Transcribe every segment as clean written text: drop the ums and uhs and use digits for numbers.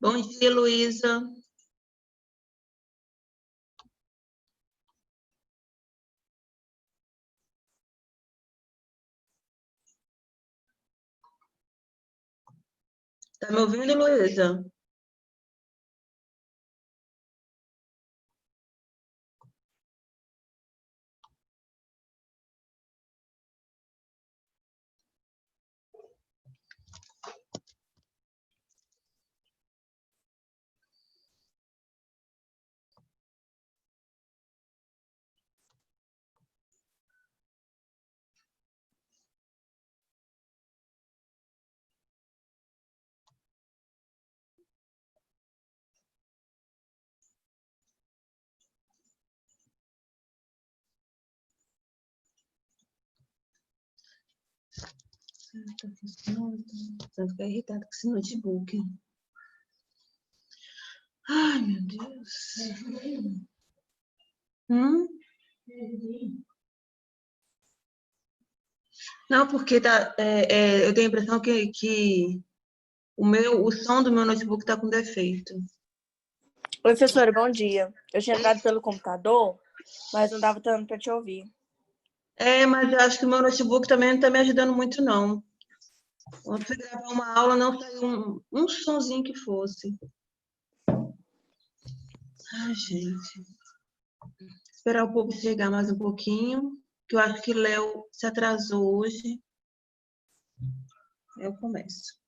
Bom dia, Luísa. Tá me ouvindo, Luísa? Tá funcionando. Tô ficando irritada com esse notebook. Ai, meu Deus. Não, porque eu tenho a impressão que o som do meu notebook está com defeito. Oi, professora, bom dia. Eu tinha entrado pelo computador, mas não dava tanto para te ouvir. Mas eu acho que o meu notebook também não está me ajudando muito, não. Quando fui gravar uma aula, não saiu um sonzinho que fosse. Ai, gente. Esperar o povo chegar mais um pouquinho, que eu acho que Léo se atrasou hoje. Eu começo.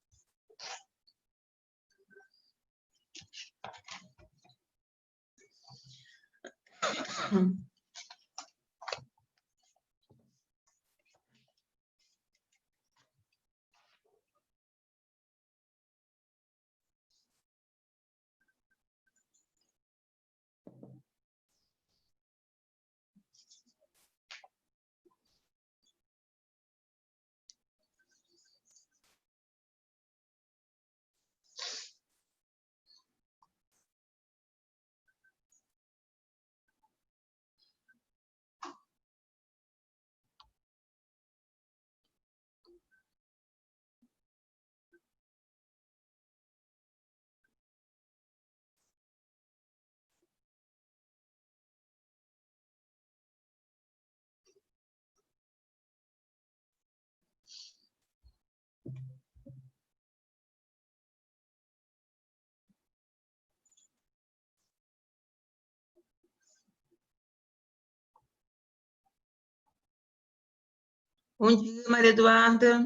Bom dia, Maria Eduarda.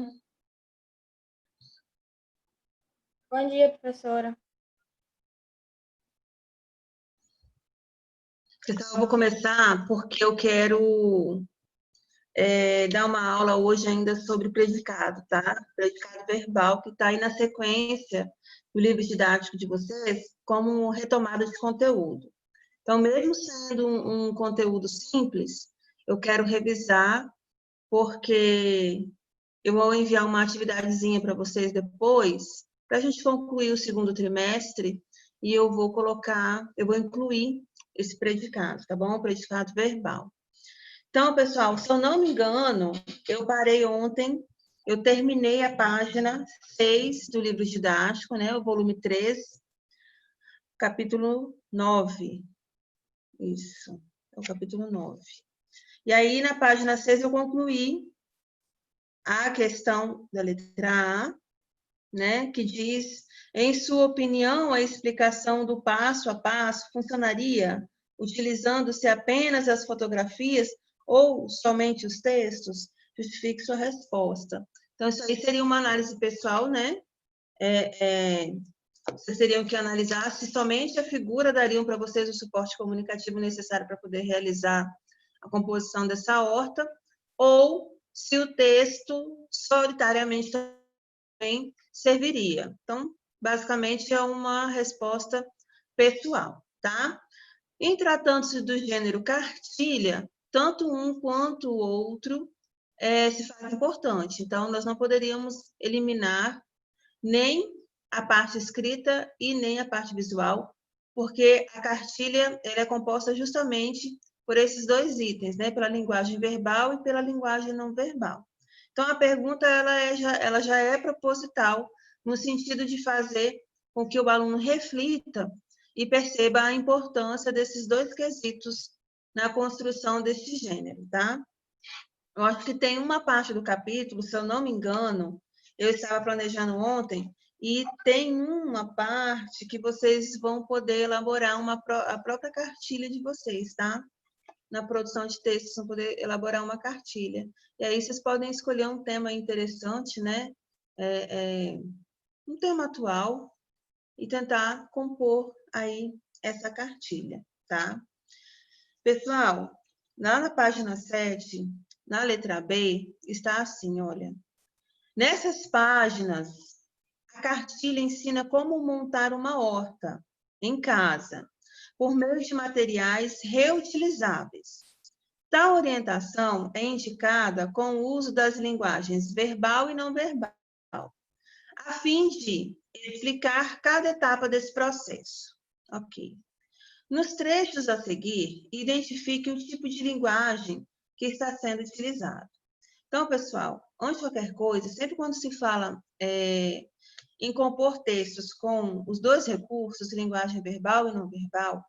Bom dia, professora. Pessoal, eu vou começar porque eu quero dar uma aula hoje ainda sobre predicado, tá? Predicado verbal, que está aí na sequência do livro didático de vocês, como retomada de conteúdo. Então, mesmo sendo um conteúdo simples, eu quero revisar, porque eu vou enviar uma atividadezinha para vocês depois, para a gente concluir o segundo trimestre, e eu vou incluir esse predicado, tá bom? O predicado verbal. Então, pessoal, se eu não me engano, eu parei ontem, eu terminei a página 6 do livro didático, né? O volume 3, capítulo 9. Isso, é o capítulo 9. E aí, na página 6, eu concluí a questão da letra A, né? Que diz, em sua opinião, a explicação do passo a passo funcionaria utilizando-se apenas as fotografias ou somente os textos? Justifique sua resposta. Então, isso aí seria uma análise pessoal, né? Vocês teriam que analisar se somente a figura dariam para vocês o suporte comunicativo necessário para poder realizar a composição dessa horta, ou se o texto solitariamente também serviria. Então, basicamente, é uma resposta pessoal, tá? Em tratando-se do gênero cartilha, tanto um quanto o outro se faz importante. Então, nós não poderíamos eliminar nem a parte escrita e nem a parte visual, porque a cartilha ela é composta justamente por esses dois itens, né? Pela linguagem verbal e pela linguagem não verbal. Então, a pergunta ela já é proposital, no sentido de fazer com que o aluno reflita e perceba a importância desses dois quesitos na construção desse gênero, tá? Eu acho que tem uma parte do capítulo, se eu não me engano, eu estava planejando ontem, e tem uma parte que vocês vão poder elaborar a própria cartilha de vocês, tá? Na produção de textos, vão poder elaborar uma cartilha. E aí vocês podem escolher um tema interessante, né? Um tema atual, e tentar compor aí essa cartilha, tá? Pessoal, lá na página 7, na letra B, está assim, olha. Nessas páginas, a cartilha ensina como montar uma horta em casa, por meio de materiais reutilizáveis. Tal orientação é indicada com o uso das linguagens verbal e não verbal, a fim de explicar cada etapa desse processo. Ok. Nos trechos a seguir, identifique o tipo de linguagem que está sendo utilizado. Então, pessoal, antes de qualquer coisa, sempre quando se fala em compor textos com os dois recursos, linguagem verbal e não verbal,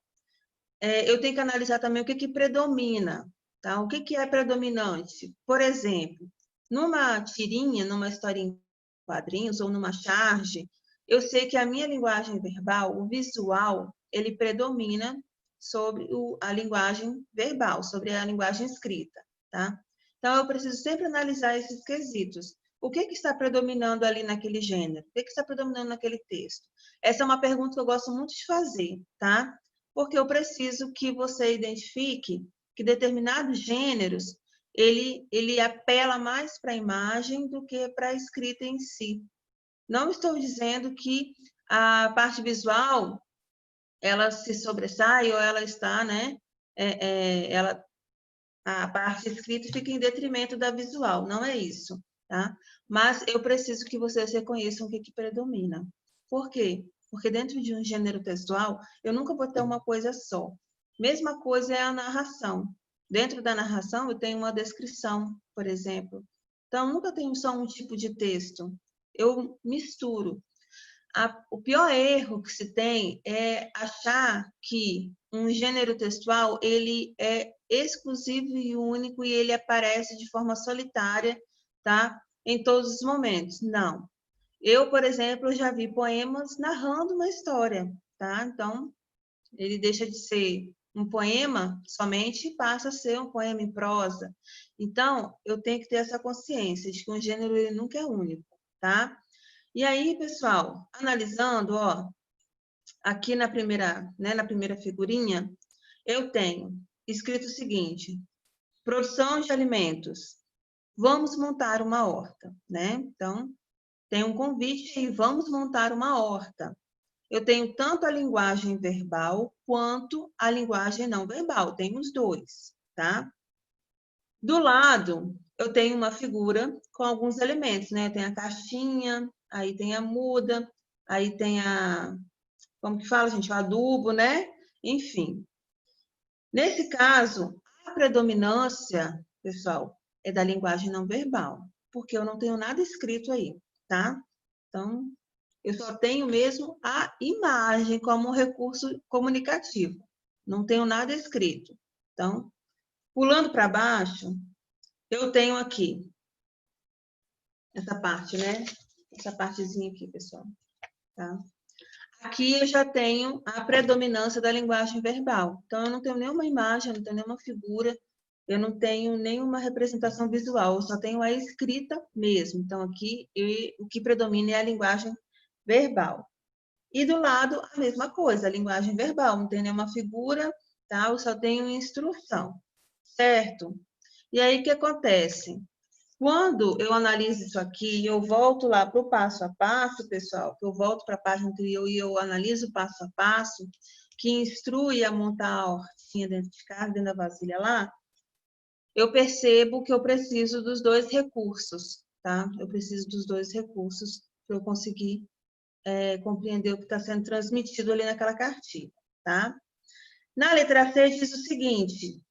eu tenho que analisar também o que predomina, tá? O que é predominante? Por exemplo, numa tirinha, numa historinha em quadrinhos ou numa charge, eu sei que a minha linguagem verbal, o visual, ele predomina sobre a linguagem verbal, sobre a linguagem escrita, tá? Então, eu preciso sempre analisar esses quesitos. O que está predominando ali naquele gênero? O que está predominando naquele texto? Essa é uma pergunta que eu gosto muito de fazer, tá? Porque eu preciso que você identifique que determinados gêneros, ele apela mais para a imagem do que para a escrita em si. Não estou dizendo que a parte visual, ela se sobressai ou ela está, né? A parte escrita fica em detrimento da visual, não é isso, tá? Mas eu preciso que vocês reconheçam o que predomina. Por quê? Porque dentro de um gênero textual, eu nunca vou ter uma coisa só. Mesma coisa é a narração. Dentro da narração, eu tenho uma descrição, por exemplo. Então, eu nunca tenho só um tipo de texto. Eu misturo. O pior erro que se tem é achar que um gênero textual ele é exclusivo e único e ele aparece de forma solitária, tá? Em todos os momentos. Não. Eu, por exemplo, já vi poemas narrando uma história, tá? Então, ele deixa de ser um poema somente e passa a ser um poema em prosa. Então, eu tenho que ter essa consciência de que um gênero ele nunca é único, tá? E aí, pessoal, analisando, ó, aqui na primeira figurinha, eu tenho escrito o seguinte: produção de alimentos. Vamos montar uma horta, né? Então, tem um convite e vamos montar uma horta. Eu tenho tanto a linguagem verbal quanto a linguagem não verbal, tenho os dois, tá? Do lado, eu tenho uma figura com alguns elementos, né? Tem a caixinha, aí tem a muda, aí tem como que fala, gente? O adubo, né? Enfim. Nesse caso, a predominância, pessoal, é da linguagem não verbal, porque eu não tenho nada escrito aí, tá? Então, eu só tenho mesmo a imagem como um recurso comunicativo. Não tenho nada escrito. Então, pulando para baixo, eu tenho aqui essa parte, né? Essa partezinha aqui, pessoal. Tá? Aqui eu já tenho a predominância da linguagem verbal. Então, eu não tenho nenhuma imagem, eu não tenho nenhuma figura, eu não tenho nenhuma representação visual, eu só tenho a escrita mesmo. Então, aqui o que predomina é a linguagem verbal. E do lado, a mesma coisa, a linguagem verbal, não tem nenhuma figura, tá? Eu só tenho instrução, certo? E aí, o que acontece? Quando eu analiso isso aqui, eu volto lá para o passo a passo, pessoal, que eu volto para a página anterior e eu analiso o passo a passo, que instrui a montar a hortinha dentro de casa, dentro da vasilha lá, eu percebo que eu preciso dos dois recursos, tá? Eu preciso dos dois recursos para eu conseguir compreender o que está sendo transmitido ali naquela cartilha, tá? Na letra C diz o seguinte: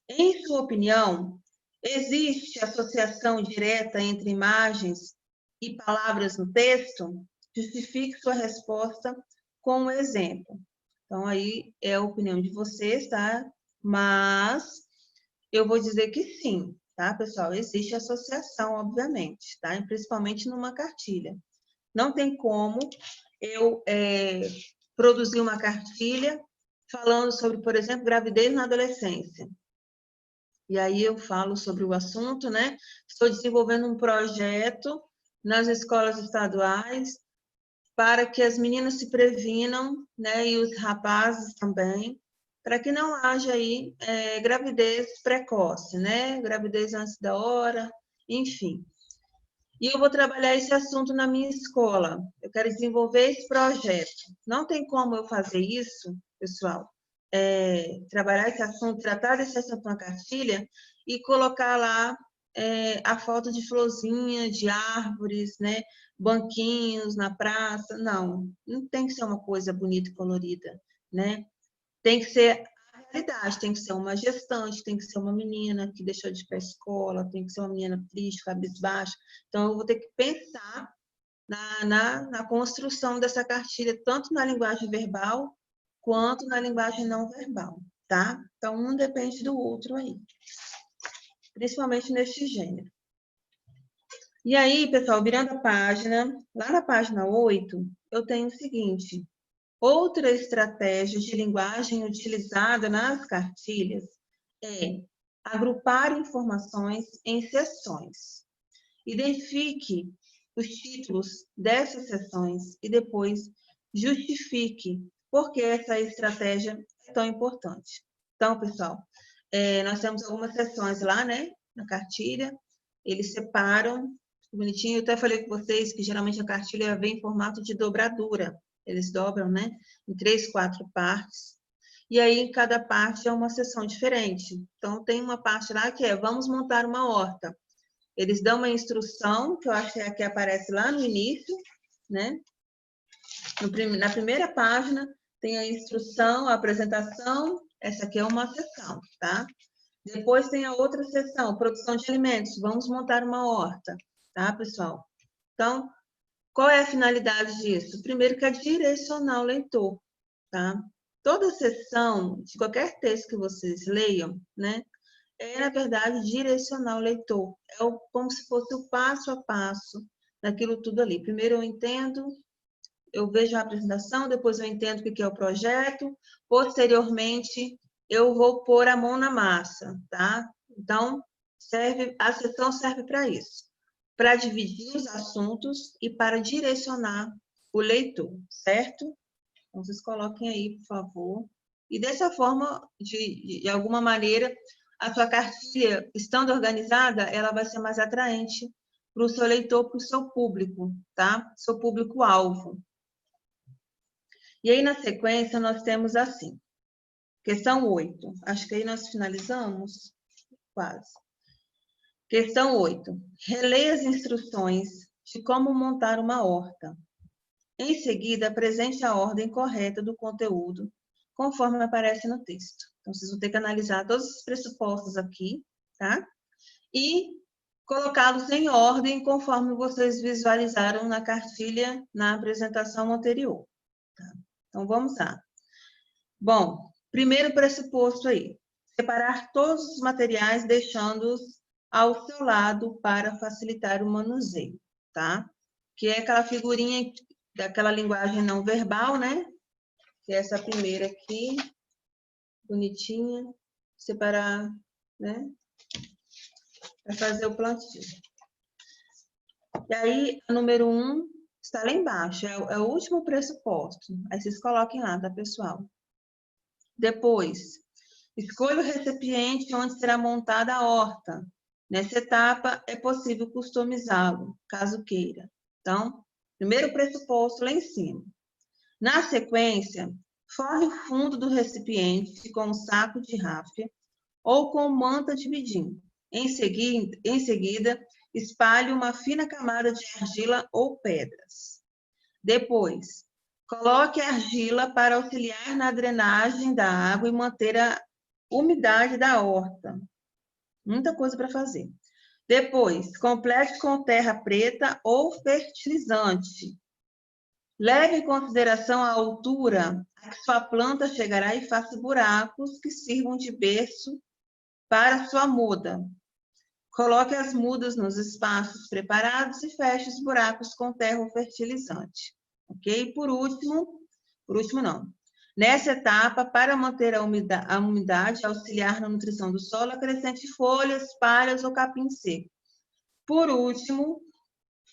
em sua opinião, existe associação direta entre imagens e palavras no texto? justifique sua resposta com um exemplo. Então, aí é a opinião de vocês, tá? Mas eu vou dizer que sim, tá, pessoal? Existe associação, obviamente, tá? E principalmente numa cartilha. Não tem como eu produzir uma cartilha falando sobre, por exemplo, gravidez na adolescência. E aí eu falo sobre o assunto, né? Estou desenvolvendo um projeto nas escolas estaduais para que as meninas se previnam, né? E os rapazes também, para que não haja aí gravidez precoce, né? Gravidez antes da hora, enfim. E eu vou trabalhar esse assunto na minha escola. Eu quero desenvolver esse projeto. Não tem como eu fazer isso, pessoal, trabalhar esse assunto, tratar desse assunto na cartilha e colocar lá a foto de florzinha, de árvores, né? Banquinhos na praça. Não, não tem que ser uma coisa bonita e colorida, né? Tem que ser a realidade, tem que ser uma gestante, tem que ser uma menina que deixou de ir para a escola, tem que ser uma menina triste, cabisbaixa. Então, eu vou ter que pensar na construção dessa cartilha, tanto na linguagem verbal, quanto na linguagem não verbal, tá? Então, um depende do outro aí, principalmente neste gênero. E aí, pessoal, virando a página, lá na página 8, eu tenho o seguinte: outra estratégia de linguagem utilizada nas cartilhas é agrupar informações em seções. Identifique os títulos dessas seções e depois justifique por que essa estratégia é tão importante. Então, pessoal, nós temos algumas seções lá, né, na cartilha, eles separam bonitinho. Eu até falei com vocês que geralmente a cartilha vem em formato de dobradura. Eles dobram, né, em 3, 4 partes. E aí, cada parte é uma seção diferente. Então, tem uma parte lá que é vamos montar uma horta. Eles dão uma instrução, que eu acho que é a que aparece lá no início, né? Na primeira página tem a instrução, a apresentação, essa aqui é uma seção, tá? Depois tem a outra seção, produção de alimentos, vamos montar uma horta, tá, pessoal? Então, qual é a finalidade disso? Primeiro que é direcionar o leitor, tá? Toda seção, de qualquer texto que vocês leiam, né? Na verdade, direcionar o leitor. Como se fosse o passo a passo daquilo tudo ali. Primeiro eu entendo, eu vejo a apresentação, depois eu entendo o que é o projeto, posteriormente eu vou pôr a mão na massa, tá? Então, a sessão serve para isso, para dividir os assuntos e para direcionar o leitor, certo? Então, vocês coloquem aí, por favor. E dessa forma, de alguma maneira, a sua cartilha, estando organizada, ela vai ser mais atraente para o seu leitor, para o seu público, tá? Seu público-alvo. E aí, na sequência, nós temos assim, questão 8. Acho que aí nós finalizamos, quase. Questão 8. Releia as instruções de como montar uma horta. Em seguida, apresente a ordem correta do conteúdo, conforme aparece no texto. Então, vocês vão ter que analisar todos os pressupostos aqui, tá? E colocá-los em ordem conforme vocês visualizaram na cartilha, na apresentação anterior. Tá? Então, vamos lá. Bom, primeiro pressuposto aí, separar todos os materiais, deixando-os ao seu lado para facilitar o manuseio, tá? Que é aquela figurinha daquela linguagem não verbal, né? Que é essa primeira aqui, bonitinha, separar, né? Para fazer o plantio. E aí, a número 1 está lá embaixo, é o último pressuposto. Aí vocês coloquem lá, tá, pessoal? Depois, escolha o recipiente onde será montada a horta. Nessa etapa, é possível customizá-lo, caso queira. Então, primeiro pressuposto lá em cima. Na sequência, forre o fundo do recipiente com um saco de ráfia ou com manta de bidim. Em seguida, espalhe uma fina camada de argila ou pedras. Depois, coloque a argila para auxiliar na drenagem da água e manter a umidade da horta. Muita coisa para fazer. Depois, complete com terra preta ou fertilizante. Leve em consideração a altura a que sua planta chegará e faça buracos que sirvam de berço para sua muda. Coloque as mudas nos espaços preparados e feche os buracos com terra ou fertilizante. Ok? Por último não. Nessa etapa, para manter a umidade, auxiliar na nutrição do solo, acrescente folhas, palhas ou capim seco. Por último,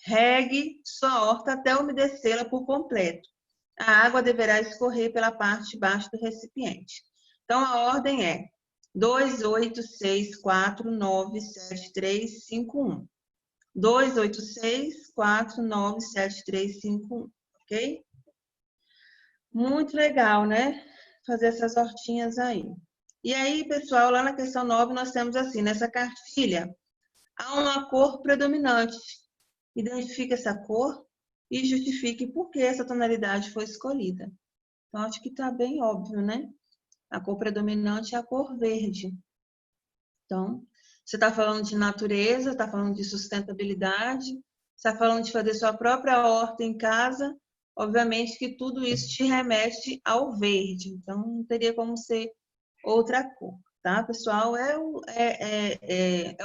regue sua horta até umedecê-la por completo. A água deverá escorrer pela parte de baixo do recipiente. Então, a ordem é 2, 8, 6, 4, 9, 7, 3, 5, 1. 2, 8, 6, 4, 9, 7, 3, 5, 1. Ok? Muito legal, né? Fazer essas hortinhas aí. E aí, pessoal, lá na questão 9, nós temos assim, nessa cartilha, há uma cor predominante. Identifique essa cor e justifique por que essa tonalidade foi escolhida. Então, acho que está bem óbvio, né? A cor predominante é a cor verde. Então, você está falando de natureza, está falando de sustentabilidade, está falando de fazer sua própria horta em casa, obviamente que tudo isso te remete ao verde. Então, não teria como ser outra cor, tá, pessoal? É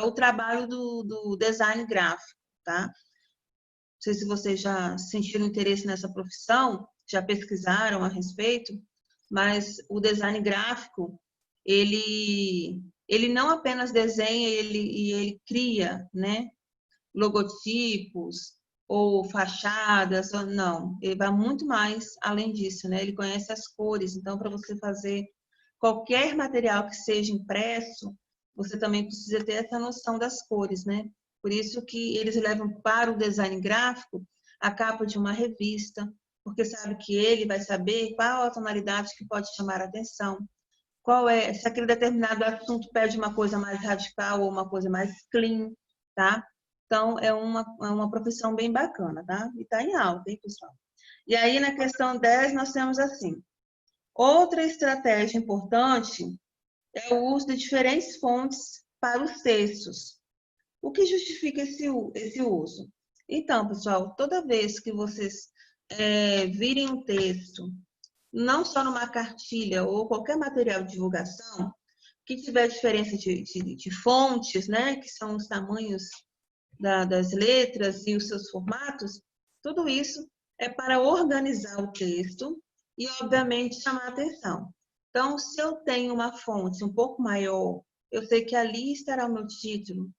o trabalho do design gráfico, tá? Não sei se vocês já sentiram interesse nessa profissão, já pesquisaram a respeito, mas o design gráfico, ele não apenas desenha, ele cria, né, logotipos ou fachadas, não, ele vai muito mais além disso, né? Ele conhece as cores, então para você fazer qualquer material que seja impresso, você também precisa ter essa noção das cores, né? Por isso que eles levam para o design gráfico a capa de uma revista, porque sabe que ele vai saber qual a tonalidade que pode chamar a atenção, qual é, se aquele determinado assunto pede uma coisa mais radical ou uma coisa mais clean, tá? Então, é uma profissão bem bacana, tá? E tá em alta, hein, pessoal? E aí, na questão 10, nós temos assim, outra estratégia importante é o uso de diferentes fontes para os textos. O que justifica esse uso? Então, pessoal, toda vez que vocês virem um texto, não só numa cartilha ou qualquer material de divulgação, que tiver diferença de fontes, né, que são os tamanhos das letras e os seus formatos, tudo isso é para organizar o texto e, obviamente, chamar a atenção. Então, se eu tenho uma fonte um pouco maior, eu sei que ali estará o meu título.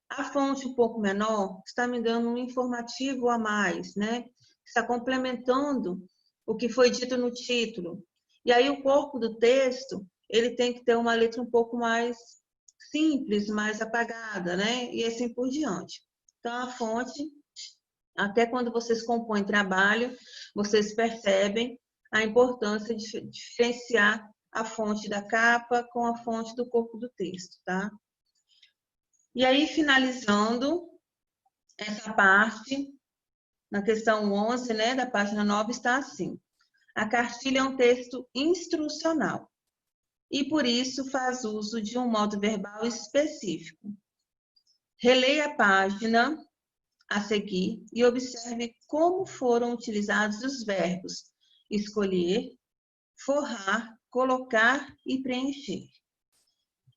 A fonte um pouco menor está me dando um informativo a mais, né? Está complementando o que foi dito no título. E aí o corpo do texto, ele tem que ter uma letra um pouco mais simples, mais apagada, né? E assim por diante. Então, a fonte, até quando vocês compõem trabalho, vocês percebem a importância de diferenciar a fonte da capa com a fonte do corpo do texto, tá? E aí, finalizando essa parte, na questão 11, né, da página 9, está assim. A cartilha é um texto instrucional e, por isso, faz uso de um modo verbal específico. Releia a página a seguir e observe como foram utilizados os verbos escolher, forrar, colocar e preencher.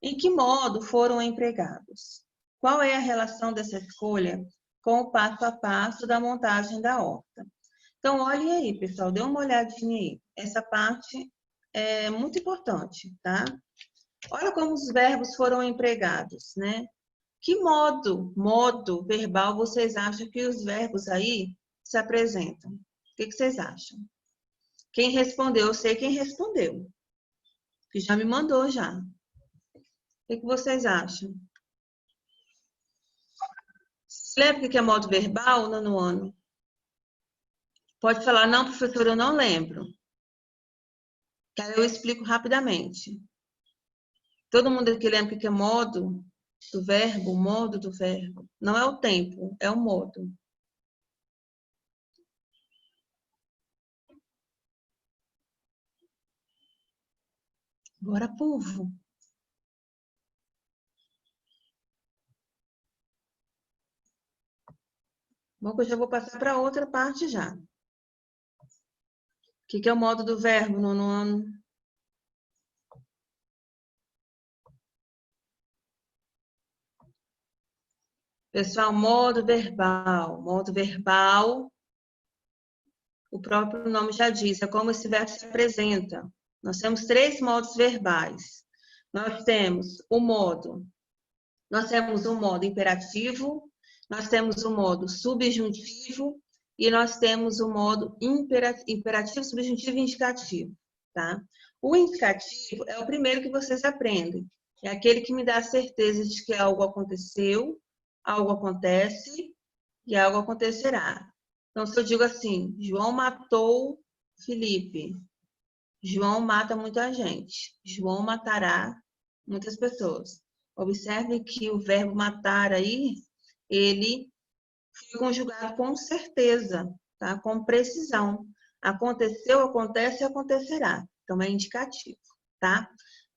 Em que modo foram empregados? Qual é a relação dessa escolha com o passo a passo da montagem da horta? Então, olhem aí, pessoal, dê uma olhadinha aí. Essa parte é muito importante, tá? Olha como os verbos foram empregados, né? Que modo verbal vocês acham que os verbos aí se apresentam? O que vocês acham? Quem respondeu? Eu sei quem respondeu, que já me mandou já. O que vocês acham? Você lembra o que é modo verbal, nono ano? Pode falar, não, professor, eu não lembro. Que aí eu explico rapidamente. Todo mundo aqui lembra o que é modo do verbo, modo do verbo. Não é o tempo, é o modo. Agora, povo. Bom, que eu já vou passar para outra parte já. que é o modo do verbo no nono? Pessoal, modo verbal. Modo verbal, o próprio nome já diz, é como esse verbo se apresenta. Nós temos 3 modos verbais. Nós temos o modo imperativo, nós temos o modo subjuntivo e nós temos o modo imperativo, subjuntivo e indicativo, tá? O indicativo é o primeiro que vocês aprendem. É aquele que me dá a certeza de que algo aconteceu, algo acontece e algo acontecerá. Então, se eu digo assim, João matou Felipe, João mata muita gente, João matará muitas pessoas. Observe que o verbo matar aí, ele foi conjugado com certeza, tá? Com precisão. Aconteceu, acontece e acontecerá. Então, é indicativo, tá?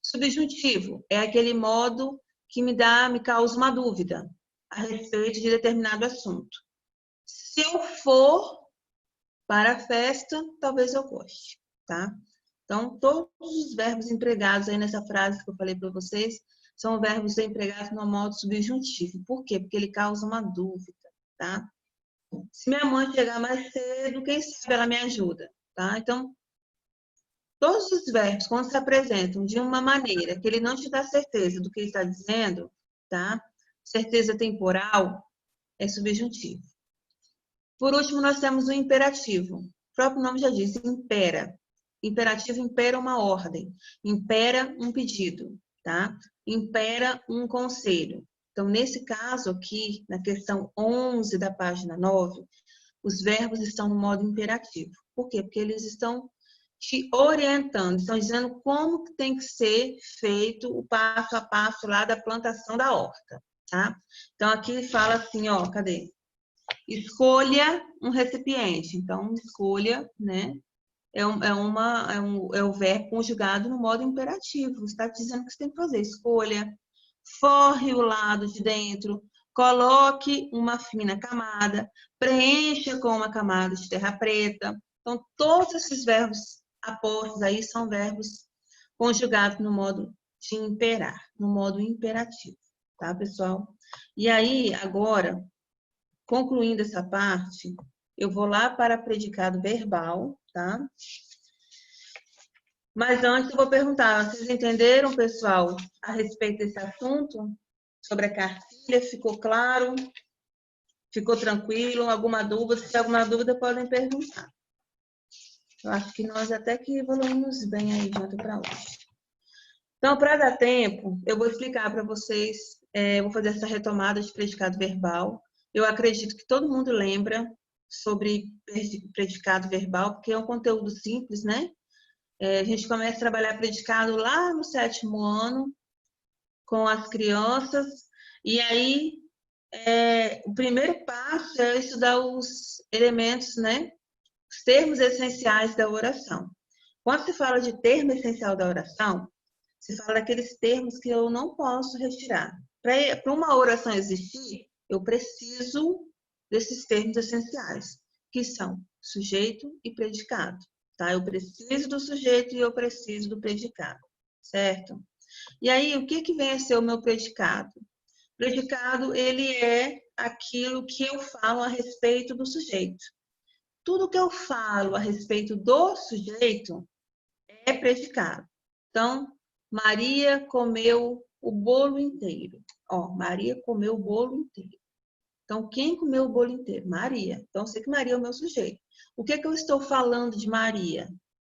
Subjuntivo é aquele modo que me causa uma dúvida a respeito de determinado assunto. Se eu for para a festa, talvez eu goste, tá? Então, todos os verbos empregados aí nessa frase que eu falei para vocês são verbos empregados no modo subjuntivo. Por quê? Porque ele causa uma dúvida, tá? Se minha mãe chegar mais cedo, quem sabe ela me ajuda, tá? Então, todos os verbos, quando se apresentam de uma maneira que ele não te dá certeza do que ele está dizendo, tá? Certeza temporal, é subjuntivo. Por último, nós temos o imperativo. O próprio nome já diz, impera. Imperativo impera uma ordem, impera um pedido, tá? Impera um conselho. Então, nesse caso aqui, na questão 11 da página 9, os verbos estão no modo imperativo. Por quê? Porque eles estão te orientando, estão dizendo como tem que ser feito o passo a passo lá da plantação da horta, tá? Então, aqui fala assim, ó, cadê? Escolha um recipiente. Então, escolha, né? É o verbo conjugado no modo imperativo. Está dizendo que você tem que fazer. Escolha, forre o lado de dentro, coloque uma fina camada, preencha com uma camada de terra preta. Então, todos esses verbos apostos aí são verbos conjugados no modo de imperar, no modo imperativo. Tá, pessoal? E aí, agora, concluindo essa parte, eu vou lá para predicado verbal, tá? Mas antes eu vou perguntar, vocês entenderam, pessoal, a respeito desse assunto? Sobre a cartilha, ficou claro? Ficou tranquilo? Alguma dúvida? Se tiver alguma dúvida, podem perguntar. Eu acho que nós até que evoluímos bem aí de ontem para hoje. Então, para dar tempo, eu vou explicar para vocês, vou fazer essa retomada de predicado verbal. Eu acredito que todo mundo lembra sobre predicado verbal, porque é um conteúdo simples, né? A gente começa a trabalhar predicado lá no 7º ano, com as crianças, e aí o primeiro passo é estudar os elementos, né? Os termos essenciais da oração. Quando se fala de termo essencial da oração, se fala daqueles termos que eu não posso retirar. Para uma oração existir, eu preciso desses termos essenciais, que são sujeito e predicado. Tá? Eu preciso do sujeito e eu preciso do predicado, certo? E aí, o que vem a ser o meu predicado? O predicado, ele é aquilo que eu falo a respeito do sujeito. Tudo que eu falo a respeito do sujeito é predicado. Então, Maria comeu o bolo inteiro. Ó, Maria comeu o bolo inteiro. Então, quem comeu o bolo inteiro? Maria. Então, eu sei que Maria é o meu sujeito. O que eu estou falando de Maria?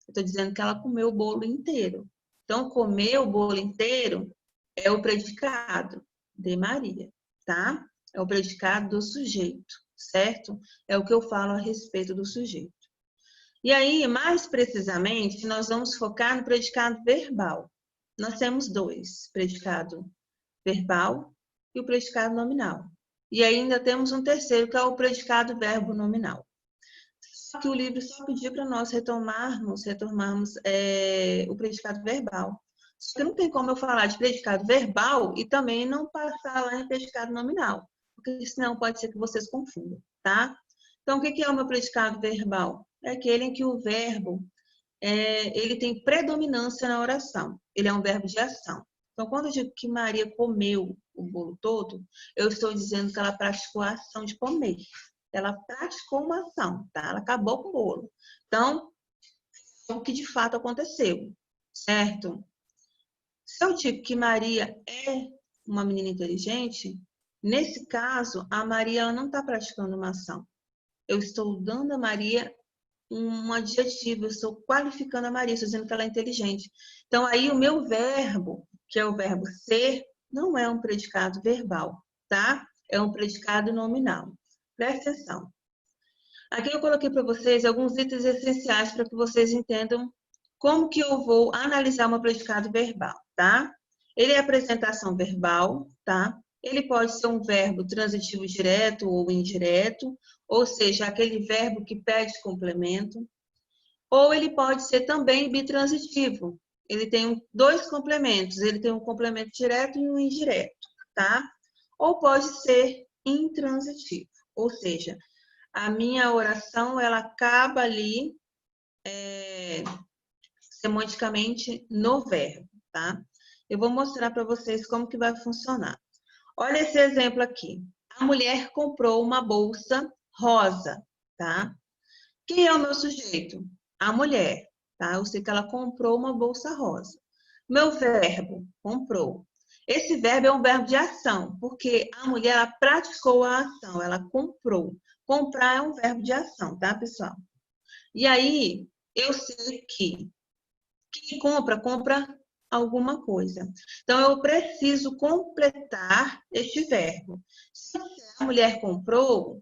Eu estou dizendo que ela comeu o bolo inteiro. Então, comer o bolo inteiro é o predicado de Maria, tá? É o predicado do sujeito, certo? É o que eu falo a respeito do sujeito. E aí, mais precisamente, nós vamos focar no predicado verbal. Nós temos 2, predicado verbal e o predicado nominal. E ainda temos um terceiro, que é o predicado verbo nominal. Só que o livro só pediu para nós retomarmos o predicado verbal. Só que não tem como eu falar de predicado verbal e também não passar lá em predicado nominal, porque senão pode ser que vocês confundam, tá? Então, o que é o meu predicado verbal? É aquele em que o verbo ele tem predominância na oração. Ele é um verbo de ação. Então, quando eu digo que Maria comeu o bolo todo, eu estou dizendo que ela praticou a ação de comer. Ela praticou uma ação, tá? Ela acabou com o bolo. Então, é o que de fato aconteceu, certo? Se eu digo que Maria é uma menina inteligente, nesse caso, a Maria ela não está praticando uma ação. Eu estou dando a Maria um adjetivo, eu estou qualificando a Maria, estou dizendo que ela é inteligente. Então, aí o meu verbo, que é o verbo ser, não é um predicado verbal, tá? É um predicado nominal. Presta atenção. Aqui eu coloquei para vocês alguns itens essenciais para que vocês entendam como que eu vou analisar um predicado verbal, tá? Ele é apresentação verbal, tá? Ele pode ser um verbo transitivo direto ou indireto, ou seja, aquele verbo que pede complemento. Ou ele pode ser também bitransitivo. Ele tem dois complementos, ele tem um complemento direto e um indireto, tá? Ou pode ser intransitivo, ou seja, a minha oração ela acaba ali semanticamente no verbo, tá? Eu vou mostrar para vocês como que vai funcionar. Olha esse exemplo aqui. A mulher comprou uma bolsa rosa, tá? Quem é o meu sujeito? A mulher, tá? Eu sei que ela comprou uma bolsa rosa. Meu verbo, comprou. Esse verbo é um verbo de ação, porque a mulher ela praticou a ação, ela comprou. Comprar é um verbo de ação, tá, pessoal? E aí, eu sei que quem compra, compra alguma coisa. Então, eu preciso completar este verbo. Se a mulher comprou,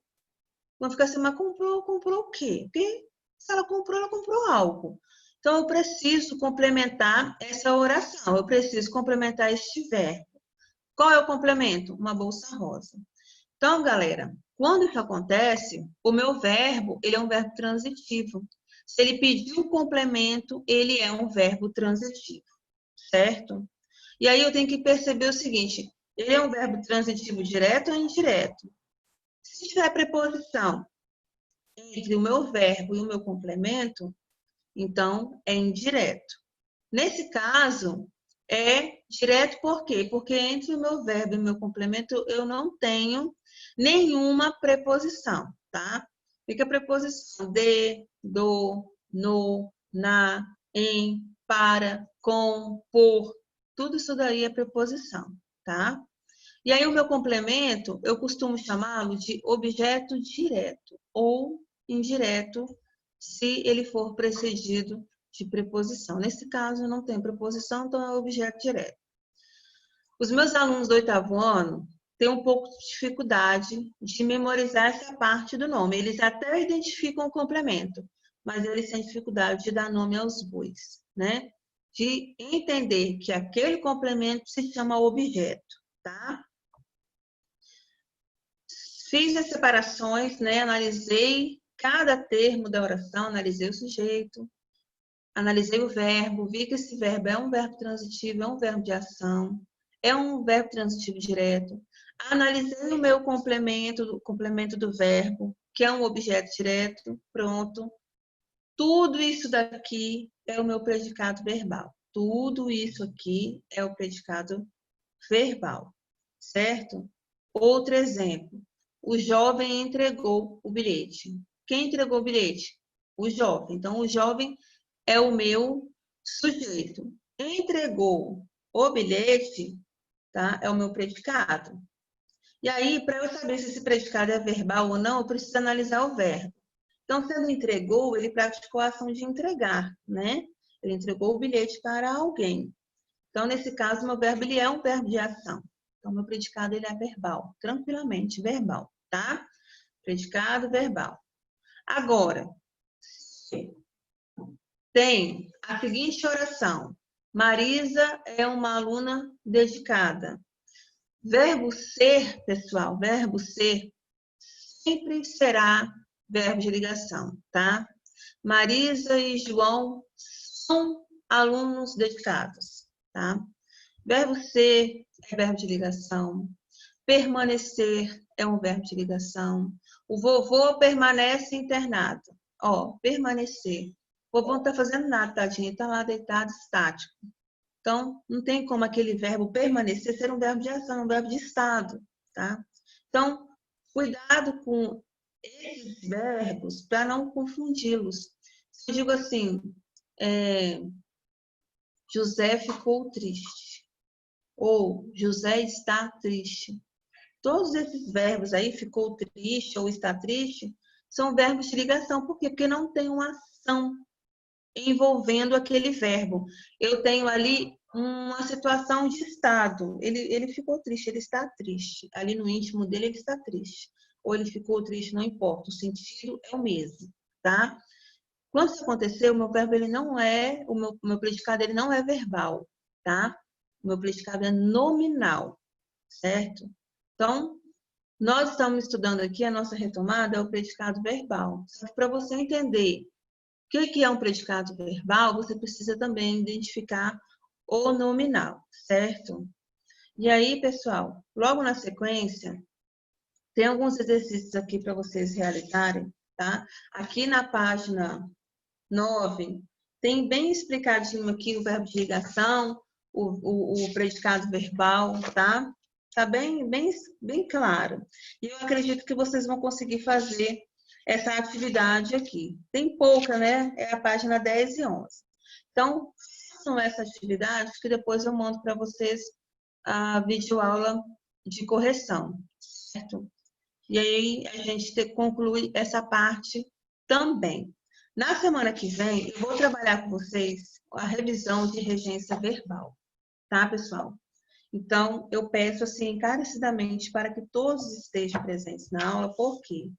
vão ficar assim, mas comprou o quê? Porque se ela comprou algo. Então, eu preciso complementar essa oração. Eu preciso complementar este verbo. Qual é o complemento? Uma bolsa rosa. Então, galera, quando isso acontece, o meu verbo, ele é um verbo transitivo. Se ele pedir um complemento, ele é um verbo transitivo, certo? E aí eu tenho que perceber o seguinte, ele é um verbo transitivo direto ou indireto? Se tiver preposição entre o meu verbo e o meu complemento, então é indireto. Nesse caso, é direto por quê? Porque entre o meu verbo e o meu complemento eu não tenho nenhuma preposição, tá? Fica a preposição de, do, no, na, em, para, com, por. Tudo isso daí é preposição, tá? E aí o meu complemento, eu costumo chamá-lo de objeto direto ou indireto, se ele for precedido de preposição. Nesse caso, não tem preposição, então é objeto direto. Os meus alunos do 8º ano têm um pouco de dificuldade de memorizar essa parte do nome. Eles até identificam o complemento, mas eles têm dificuldade de dar nome aos bois, né? De entender que aquele complemento se chama objeto, tá? Fiz as separações, né? Analisei cada termo da oração, analisei o sujeito, analisei o verbo, vi que esse verbo é um verbo transitivo, é um verbo de ação, é um verbo transitivo direto. Analisei o meu complemento do verbo, que é um objeto direto, pronto. Tudo isso daqui é o meu predicado verbal. Tudo isso aqui é o predicado verbal, certo? Outro exemplo. O jovem entregou o bilhete. Quem entregou o bilhete? O jovem. Então, o jovem é o meu sujeito. Entregou o bilhete, tá? É o meu predicado. E aí, para eu saber se esse predicado é verbal ou não, eu preciso analisar o verbo. Então, se ele entregou, ele praticou a ação de entregar, né? Ele entregou o bilhete para alguém. Então, nesse caso, meu verbo ele é um verbo de ação. Então, meu predicado ele é verbal, tranquilamente verbal, tá? Predicado verbal. Agora, tem a seguinte oração. Marisa é uma aluna dedicada. Verbo ser, pessoal, verbo ser sempre será verbo de ligação, tá? Marisa e João são alunos dedicados, tá? Verbo ser é verbo de ligação. Permanecer é um verbo de ligação. O vovô permanece internado. Ó, permanecer O vovô não está fazendo nada, tadinho. Está lá deitado, estático. Então, não tem como aquele verbo permanecer ser um verbo de ação, um verbo de estado, tá? Então, cuidado com esses verbos para não confundi-los. Se eu digo assim, José ficou triste, ou José está triste. Todos esses verbos aí, ficou triste ou está triste, são verbos de ligação. Por quê? Porque não tem uma ação envolvendo aquele verbo. Eu tenho ali uma situação de estado. Ele ficou triste, ele está triste. Ali no íntimo dele, ele está triste. Ou ele ficou triste, não importa. O sentido é o mesmo, tá? Quando isso aconteceu, o meu verbo, ele não é, o meu predicado, ele não é verbal, tá? O meu predicado é nominal, certo? Então, nós estamos estudando aqui, a nossa retomada é o predicado verbal. Só que para você entender o que é um predicado verbal, você precisa também identificar o nominal, certo? E aí, pessoal, logo na sequência, tem alguns exercícios aqui para vocês realizarem, tá? Aqui na página 9, tem bem explicadinho aqui o verbo de ligação, o predicado verbal, tá? Tá bem claro. E eu acredito que vocês vão conseguir fazer essa atividade aqui. Tem pouca, né? É a página 10 e 11. Então, façam essa atividade que depois eu mando para vocês a videoaula de correção, certo? E aí a gente conclui essa parte também. Na semana que vem, eu vou trabalhar com vocês a revisão de regência verbal, tá, pessoal? Então, eu peço, assim, encarecidamente para que todos estejam presentes na aula. Por quê?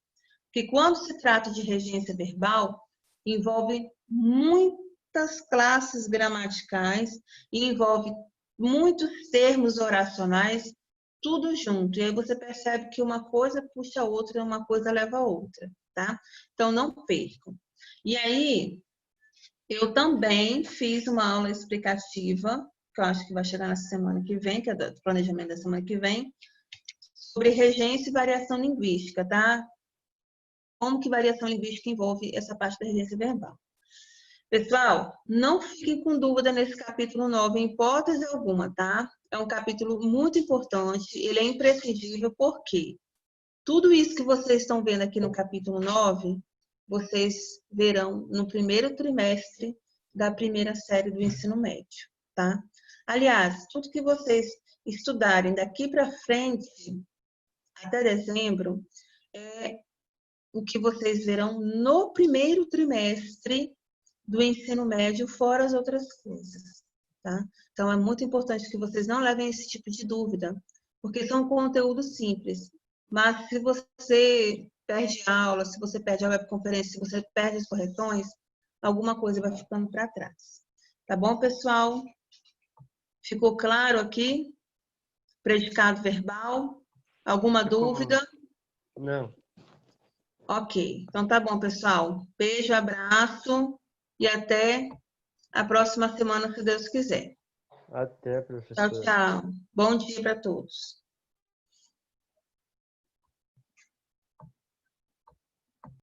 Porque quando se trata de regência verbal, envolve muitas classes gramaticais e envolve muitos termos oracionais, tudo junto. E aí você percebe que uma coisa puxa a outra e uma coisa leva a outra, tá? Então, não percam. E aí, eu também fiz uma aula explicativa, que eu acho que vai chegar na semana que vem, que é do planejamento da semana que vem, sobre regência e variação linguística, tá? Como que variação linguística envolve essa parte da regência verbal. Pessoal, não fiquem com dúvida nesse capítulo 9, em hipótese alguma, tá? É um capítulo muito importante, ele é imprescindível, porque tudo isso que vocês estão vendo aqui no capítulo 9, vocês verão no primeiro trimestre da primeira série do ensino médio, tá? Aliás, tudo que vocês estudarem daqui para frente, até dezembro, é o que vocês verão no primeiro trimestre do ensino médio, fora as outras coisas, tá? Então, é muito importante que vocês não levem esse tipo de dúvida, porque são conteúdos simples. Mas se você perde aula, se você perde a webconferência, se você perde as correções, alguma coisa vai ficando para trás. Tá bom, pessoal? Ficou claro aqui? Predicado verbal? Alguma dúvida? Não. Ok. Então tá bom, pessoal. Beijo, abraço e até a próxima semana, se Deus quiser. Até, professora. Tchau, tchau. Bom dia para todos.